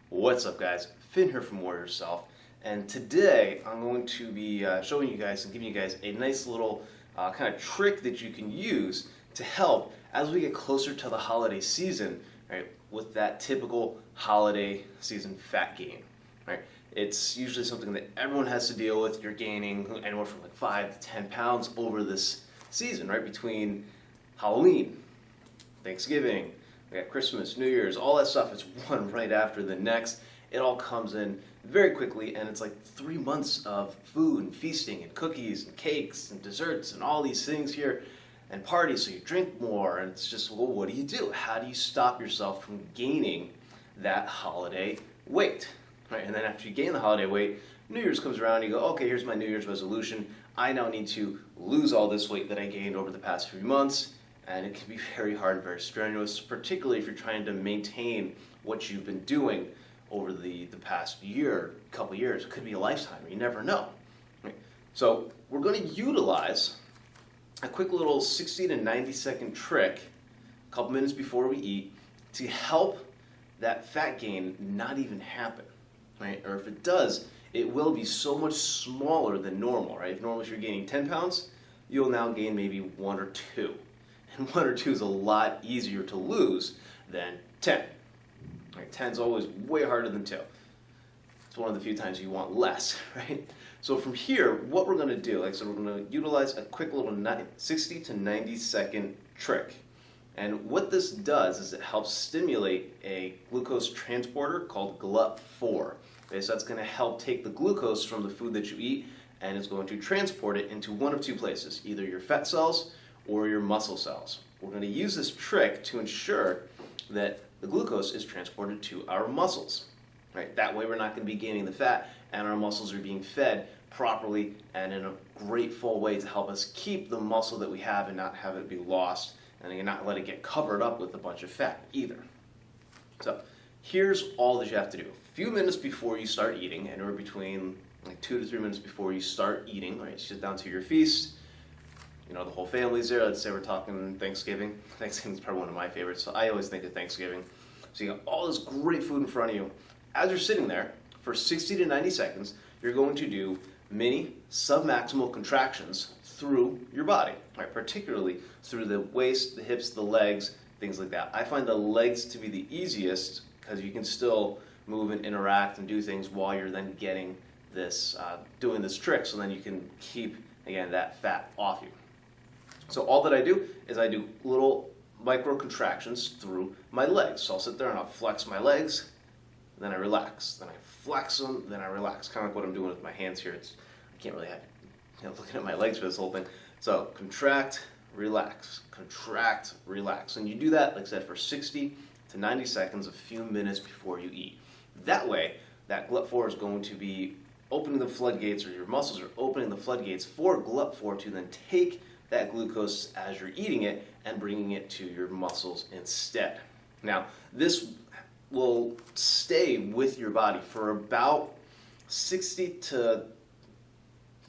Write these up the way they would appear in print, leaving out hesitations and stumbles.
What's up, guys? Finn here from Warrior Self, and today I'm going to be showing you guys and giving you guys a nice little kind of trick that you can use to help as we get closer to the holiday season, right? With that typical holiday season fat gain, right? It's usually something that everyone has to deal with. You're gaining anywhere from like 5 to 10 pounds over this season, right? Between Halloween, Thanksgiving, we got Christmas, New Year's, all that stuff. It's one right after the next. It all comes in very quickly, and it's like 3 months of food and feasting and cookies and cakes and desserts and all these things here and parties, so you drink more, and it's just, well, what do you do? How do you stop yourself from gaining that holiday weight? Right? And then after you gain the holiday weight, New Year's comes around, and you go, okay, here's my New Year's resolution. I now need to lose all this weight that I gained over the past few months. And it can be very hard and very strenuous, particularly if you're trying to maintain what you've been doing over the past year, couple years. It could be a lifetime. You never know. Right? So we're going to utilize a quick little 60 to 90 second trick a couple minutes before we eat to help that fat gain not even happen. Right? Or if it does, it will be so much smaller than normal. Right? If normally if you're gaining 10 pounds, you'll now gain maybe 1 or 2. And 1 or 2 is a lot easier to lose than 10. Right? 10 is always way harder than 2. It's one of the few times you want less, right? So from here, what we're going to do, like I said, we're going to utilize a quick little 60 to 90 second trick. And what this does is it helps stimulate a glucose transporter called GLUT4. Okay, so that's going to help take the glucose from the food that you eat, and it's going to transport it into one of two places, either your fat cells or your muscle cells. We're going to use this trick to ensure that the glucose is transported to our muscles. Right? That way we're not going to be gaining the fat, and our muscles are being fed properly and in a great full way to help us keep the muscle that we have and not have it be lost, and not let it get covered up with a bunch of fat either. So here's all that you have to do. A few minutes before you start eating, anywhere between like 2 to 3 minutes before you start eating, right? You sit down to your feast. You know, the whole family's there. Let's say we're talking Thanksgiving. Thanksgiving's probably one of my favorites, so I always think of Thanksgiving. So you got all this great food in front of you. As you're sitting there, for 60 to 90 seconds, you're going to do mini submaximal contractions through your body, right? Particularly through the waist, the hips, the legs, things like that. I find the legs to be the easiest because you can still move and interact and do things while you're then getting this, doing this trick, so then you can keep, again, that fat off you. So all that I do is I do little micro contractions through my legs. So I'll sit there and I'll flex my legs, then I relax. Then I flex them, then I relax. Kind of like what I'm doing with my hands here. I can't really have, looking at my legs for this whole thing. So contract, relax, contract, relax. And you do that, like I said, for 60 to 90 seconds, a few minutes before you eat. That way, that GLUT4 is going to be opening the floodgates, or your muscles are opening the floodgates for GLUT4 to then take that glucose as you're eating it and bringing it to your muscles instead. Now, this will stay with your body for about 60 to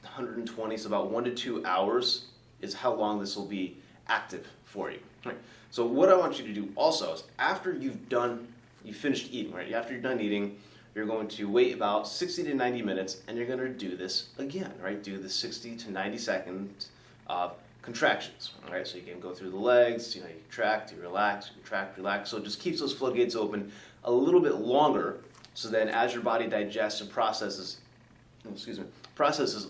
120, so about 1 to 2 hours is how long this will be active for you. Right. So what I want you to do also is after you finished eating, right? After you're done eating, you're going to wait about 60 to 90 minutes, and you're going to do this again, right? Do the 60 to 90 seconds of contractions, all right? So you can go through the legs, you contract, you relax, contract, relax. So it just keeps those floodgates open a little bit longer, so then as your body digests and processes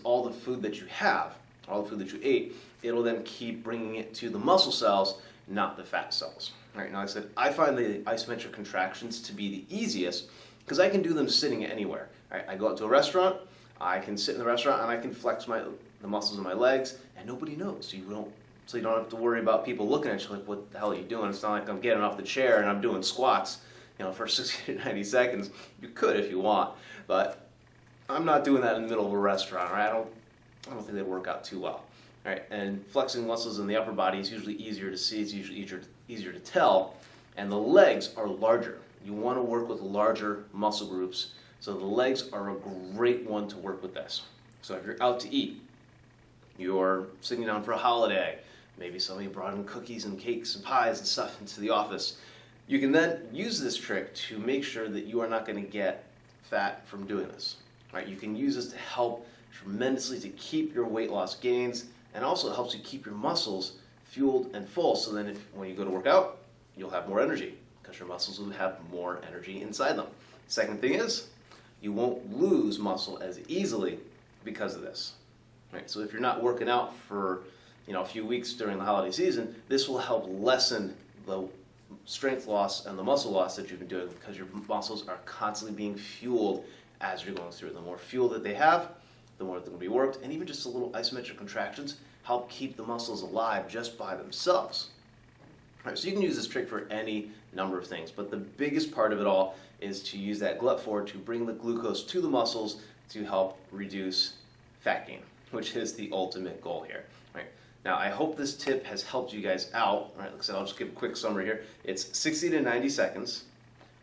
all the food that you have, all the food that you ate, it'll then keep bringing it to the muscle cells, not the fat cells. All right, now I said, I find the isometric contractions to be the easiest because I can do them sitting anywhere. All right, I go out to a restaurant, I can sit in the restaurant and I can flex the muscles in my legs, and nobody knows. So you don't have to worry about people looking at you like, what the hell are you doing? It's not like I'm getting off the chair and I'm doing squats, for 60 to 90 seconds. You could if you want, but I'm not doing that in the middle of a restaurant, right? I don't think they work out too well. All right, and flexing muscles in the upper body is usually easier to see, it's usually easier to tell, and the legs are larger. You want to work with larger muscle groups, so the legs are a great one to work with this. So if you're out to eat, you're sitting down for a holiday, maybe somebody brought in cookies and cakes and pies and stuff into the office, You can then use this trick to make sure that you are not going to get fat from doing this. Right? You can use this to help tremendously to keep your weight loss gains, and also it helps you keep your muscles fueled and full, so then when you go to work out, you'll have more energy because your muscles will have more energy inside them. Second thing is, you won't lose muscle as easily because of this. Right? So if you're not working out for a few weeks during the holiday season, this will help lessen the strength loss and the muscle loss that you've been doing, because your muscles are constantly being fueled as you're going through. The more fuel that they have, the more they're going to be worked, and even just a little isometric contractions help keep the muscles alive just by themselves. All right, so you can use this trick for any number of things, but the biggest part of it all is to use that GLUT4 to bring the glucose to the muscles to help reduce fat gain, which is the ultimate goal here. Right. Now, I hope this tip has helped you guys out. Right, like I said, I'll just give a quick summary here. It's 60 to 90 seconds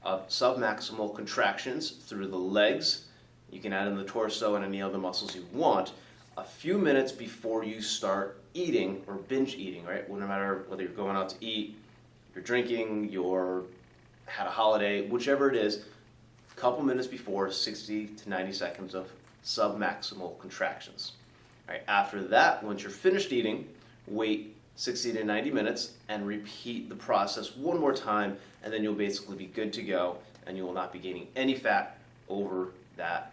of submaximal contractions through the legs. You can add in the torso and any other muscles you want, a few minutes before you start eating or binge eating, right? Well, no matter whether you're going out to eat, you're drinking, you're had a holiday, whichever it is, a couple minutes before, 60 to 90 seconds of submaximal contractions. All right, after that, once you're finished eating, wait 60 to 90 minutes and repeat the process one more time, and then you'll basically be good to go, and you will not be gaining any fat over that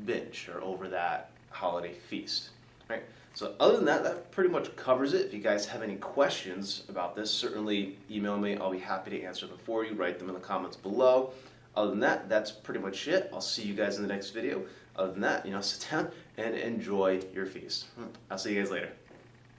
binge or over that holiday feast. All right. So other than that, that pretty much covers it. If you guys have any questions about this, certainly email me. I'll be happy to answer them for you. Write them in the comments below. Other than that, that's pretty much it. I'll see you guys in the next video. Other than that, sit down and enjoy your feast. I'll see you guys later.